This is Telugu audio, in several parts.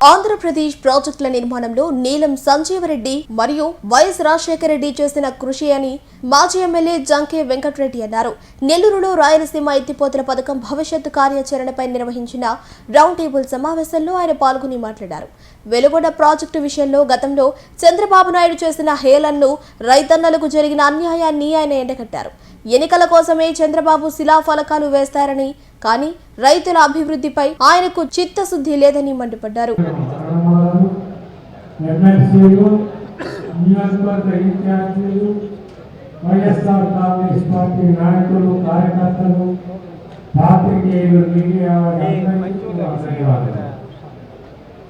ఆంధ్రప్రదేశ్ ప్రాజెక్టుల నిర్మాణంలో నీలం సంజీవరెడ్డి మరియు వైఎస్ రాజశేఖర రెడ్డి చేసిన కృషి అని మాజీ ఎమ్మెల్యే జంకే వెంకటరెడ్డి అన్నారు. నెల్లూరులో రాయలసీమ ఎత్తిపోతల పథకం భవిష్యత్తు కార్యాచరణపై నిర్వహించిన రౌండ్ టేబుల్ సమావేశంలో ఆయన పాల్గొని మాట్లాడారు. వెలుగొండ ప్రాజెక్టు విషయంలో గతంలో చంద్రబాబు నాయుడు చేసిన హేళనలు, రైతన్నలకు జరిగిన అన్యాయాన్ని ఆయన ఎండగట్టారు. ఎన్నికల కోసమే చంద్రబాబు శిలాఫలకాలు వేస్తారని, కానీ రైతుల అభివృద్ధిపై ఆయనకు చిత్తశుద్ధి లేదని మండిపడ్డారు.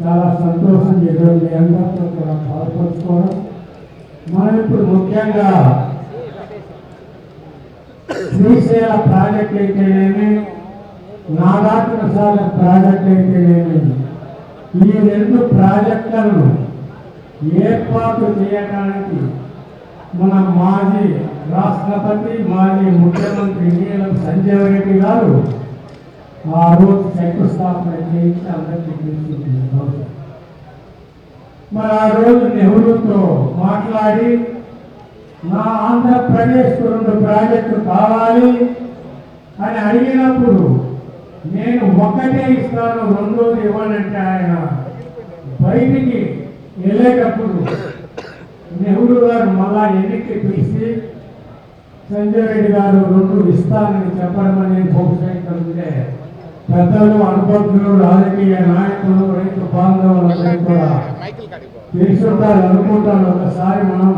చాలా సంతోషం ఈరోజు అందరితో కూడా పాల్పంచుకోవడం. మనం ఇప్పుడు ముఖ్యంగా శ్రీశైల ప్రాజెక్ట్ అయితేనేమి, నాగార్జున సాగర్ ప్రాజెక్ట్ అయితేనేమి, ఈ రెండు ప్రాజెక్టులను ఏర్పాటు చేయడానికి మన మాజీ రాష్ట్రపతి, మాజీ ముఖ్యమంత్రి నీలం సంజీవరెడ్డి గారు ఆ రోజు శంకుస్థాపన చేయించి అందరికీ తెలుసుకుంటున్నారు. మరి ఆ రోజు నెహ్రూతో మాట్లాడి నా ఆంధ్రప్రదేశ్ రెండు ప్రాజెక్టు కావాలి అని అడిగినప్పుడు నేను ఒకటే ఇస్తాను, రెండోది ఇవ్వనంటే ఆయన బయటికి వెళ్ళేటప్పుడు నెహ్రూ గారు మళ్ళా ఎన్నికకి పిలిచి సంజయ్ రెడ్డి గారు రెండు ఇస్తానని చెప్పడం అనేది ఉంటే పెద్దలు, అనుభవజ్ఞులు, రాజకీయ నాయకులు, రైతు బాంధవులందరూ కూడా తెలుసుంటారు అనుకుంటారు. ఒకసారి మనం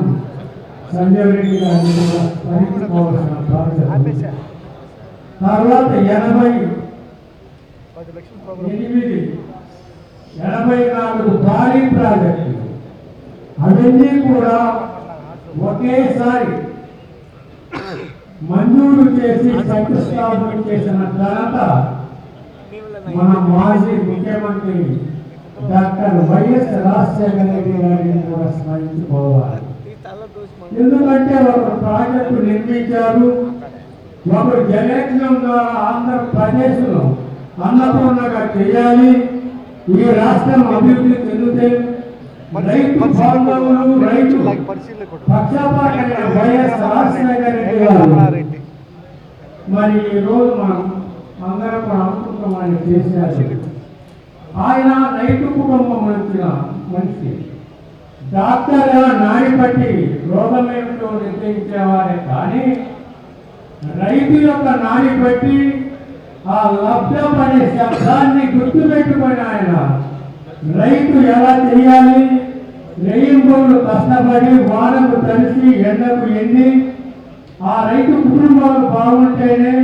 సంజయ్ రెడ్డి గారిని కూడా స్మరించుకోవాల్సిన బాధ్యత. తర్వాత 84 భారీ ప్రాజెక్టులు అవన్నీ కూడా ఒకేసారి మంజూరు చేసి శంకుస్థాపన చేసిన ఘనత మన మాజీ ముఖ్యమంత్రి డాక్టర్ వైఎస్ రాజశేఖర రెడ్డి గారిని కూడా స్మరించుకోవాలి. ఎందుకంటే ఒక ప్రాజెక్టు నిర్మించారు, ఒకరు జలయజ్ఞం ద్వారా ఆంధ్రప్రదేశ్ను అన్నపూర్ణగా చేయాలి, ఈ రాష్ట్రం అభివృద్ధి చెందితే రైతు బాంధవులు, రైతు పక్షపాతమైన వైఎస్ రాజశేఖర రెడ్డి గారు మరి ఈ రోజు మనం అందరం కూడా అనుకుంటాం ఆయన చేశారు. ఆయన రైతు కుటుంబం వచ్చిన మనిషి. డాక్టర్గా నాడిపట్టి రోగమేమిటో నిర్ణయించేవారే కానీ రైతు యొక్క నాడిపట్టి ఆ లబ్ధం అనే శబ్దాన్ని గుర్తుపెట్టుకొని ఆయన రైతు ఎలా చేయాలి, రేయింబోళ్ళు కష్టపడి వానకు తడిసి ఎండకు ఎండి ఆ రైతు కుటుంబాలు బాగుంటేనే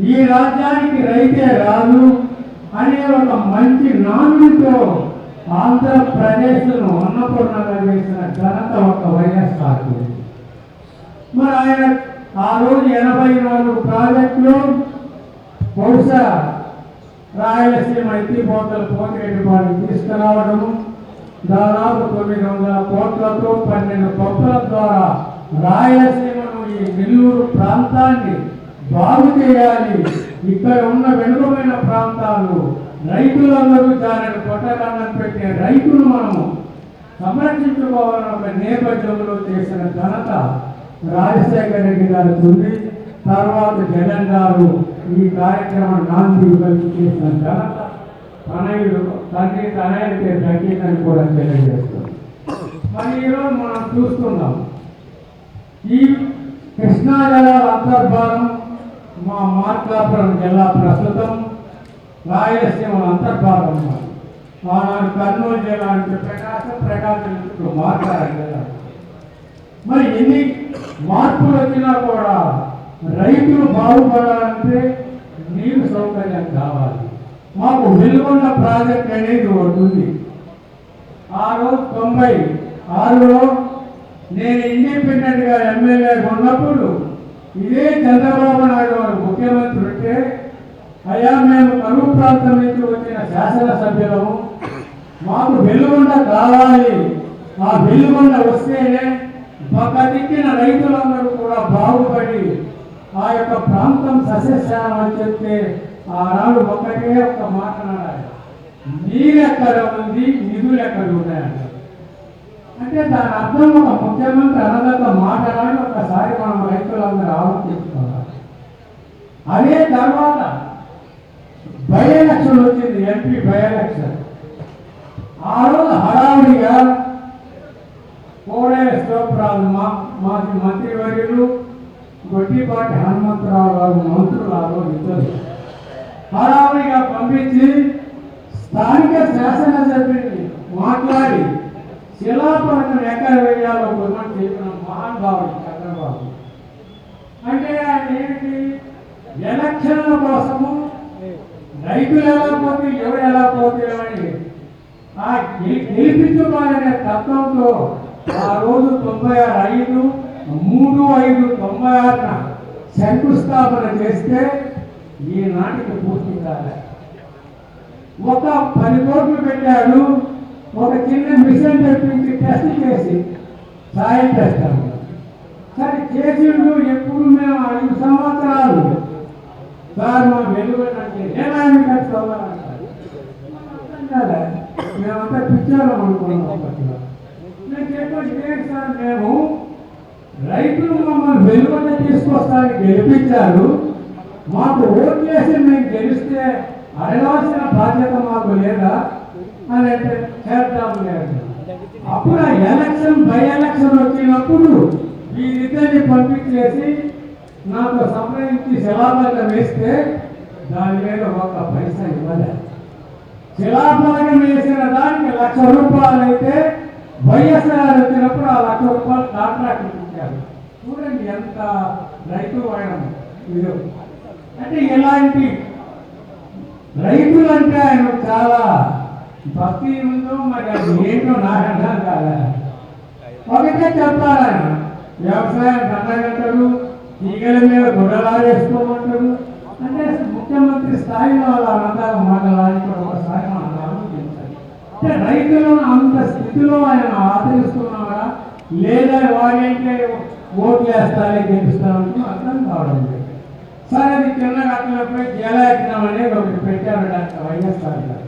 ఈ రాజ్యానికి రైతే రాదు అనే ఒక మంచి నానుడితో ఆంధ్రప్రదేశ్ను అన్నపూర్ణగా చేసిన ఘనత ఒక వైఎస్ఆర్. మరి ఆయన ఆ రోజు 84 ప్రాజెక్టులు బహుశా రాయలసీమ ఎత్తిపోతల పోతిరెడ్డిపాడు తీసుకురావడము, దాదాపు 900 కోట్లతో 12 పప్పుల ద్వారా రాయలసీమను, ఈ నెల్లూరు ప్రాంతాన్ని బాగు చేయాలి. ఇక్కడ ఉన్న వెనుకబడిన ప్రాంతాలు రైతులందరూ దానిని కొట్టకాలను పెట్టే రైతులు మనము సంరక్షించుకోవాలన్న ఒక నేపథ్యంలో చేసిన ఘనత రాజశేఖర రెడ్డి గారు ఉంది. తర్వాత జగన్ గారు ఈ కార్యక్రమం నాంది కలిసి చేసిన ఘనత తనయుడు తండ్రి తనయుడికి దక్కిందని కూడా తెలియజేస్తుంది. మరి ఈరోజు మనం చూస్తున్నాం ఈ కృష్ణా జలాల అంతర్భాగం మా మార్కాపురం జిల్లా ప్రస్తుతం రాయలసీమ అంతర్భాగం. ఆనాడు కర్నూలు జిల్లా అంటే ప్రకాశం ఇప్పుడు మార్కాపురం జిల్లా. మరి ఎన్ని మార్పులు వచ్చినా కూడా రైతులు బాగుపడాలంటే నీరు సౌకర్యం కావాలి. మాకు వెలుగొండ ప్రాజెక్ట్ అనేది ఒకటి ఉంది. ఆ రోజు 96లో నేను ఇండిపెండెంట్గా ఎమ్మెల్యేగా ఉన్నప్పుడు ఇదే చంద్రబాబు నాయుడు గారు ముఖ్యమంత్రి ఉంటే, అయ్యా మేము కరువు ప్రాంతం నుంచి వచ్చిన శాసనసభ్యులము, మాకు వెలుగొండ కావాలి, ఆ వెలుగొండ వస్తేనే పక్క దిక్కిన రైతులందరూ కూడా బాగుపడి ఆ యొక్క ప్రాంతం సస్యశ్యామని చెప్తే ఆనాడు ఒక్కటే ఒక్క మాట్లాడాలి, నీరు ఎక్కడ ఉంది, నిధులు ఎక్కడ ఉన్నాయంటారు. అంటే దాని అర్థం ఒక ముఖ్యమంత్రి అన్నదంతా మాట్లాడాలని ఒకసారి మనం రైతులందరూ ఆలోచించుకోవాలి. అదే తర్వాత బై ఎలక్షన్ వచ్చింది, ఎంపీ బై ఎలక్షన్. ఆ రోజు హడావుడిగా కోడే స్తోత్రాలు మాజీ మంత్రివర్యులు గొట్టిపాటి హనుమంతరావు గారు మంత్రులు ఆ రోజు ఇద్దరు హడావుడిగా పంపించి స్థానిక శాసనసభ్యుని మాట్లాడి శిలాపలకం ఎక్కడ వేయాలో గుర్మని చెప్పిన మహానుభావుడు చంద్రబాబు. అంటే ఆయన ఏంటి, ఎలక్షన్ల కోసము రైతులు ఎలా పోతే ఎవరు ఎలా పోతే అని ఆ గెలిపించుకోవాలనే తత్వంతో ఆ రోజు 96/5/3/5/96న శంకుస్థాపన చేస్తే ఈనాటికి పూర్తి కాలే. ఒక 10 కోట్లు పెట్టాడు, ఒక చిన్న మిషన్ తెప్పించి టెస్ట్ చేసి సాయం చేస్తాము. కానీ చేసిండు ఎప్పుడు మేము 5 సంవత్సరాలు సార్ మా వెలుగునంటే ఏమైనా కట్టుకోవాలంటారు. మేమంతా పిచ్చారం అనుకున్నాం. నేను చెప్పేది ఏంటి సార్, మేము రైతులు మమ్మల్ని వెలుగున తీసుకొస్తానికి గెలిపించారు, మాకు ఓట్లు వేసి మేము గెలిస్తే అడగాల్సిన బాధ్యత మాకు లేదా అని అంటే చేద్దాం లేదు. అప్పుడు ఆ ఎలక్షన్ బై ఎలక్షన్ వచ్చినప్పుడు వీరిద్దరిని పంపించేసి నాతో సంప్రదించి శిలాఫలకం వేస్తే దాని మీద ఒక్క పైసా ఇవ్వలేదు. శిలాఫలకం వేసిన దానికి ₹1,00,000 అయితే వైఎస్ఆర్ వచ్చినప్పుడు ఆ ₹1,00,000 కాంట్రాక్ట్ ఇచ్చారు. చూడండి ఎంత రైతు వాడడం ఇది. అంటే ఇలాంటి రైతులు అంటే ఆయన చాలా భక్తి ఉందో మరి అది ఏంటో నాకు అర్థం కాదా. ఒకటే చెప్తారు ఆయన, వ్యవసాయం దండగంటాడు, తీగల మీద గుడ్డలాడేసుకోమంటాడు. అంటే ముఖ్యమంత్రి స్థాయిలో అలా అన్నదాలు మాట్లాడాలని కూడా ఒకసారి మనం ఆలోచించాలి. అంటే రైతులను అంత స్థితిలో ఆయన ఆదరిస్తున్నారా లేదా వాడేంటే ఓట్లు వేస్తారే గెలుస్తారంటూ అర్థం కావడం లేదు. సరే అది చిన్న కట్టలపై జలయజ్ఞం అనేది ఒకటి పెట్టారు డాక్టర్ వైఎస్ఆర్ గారు.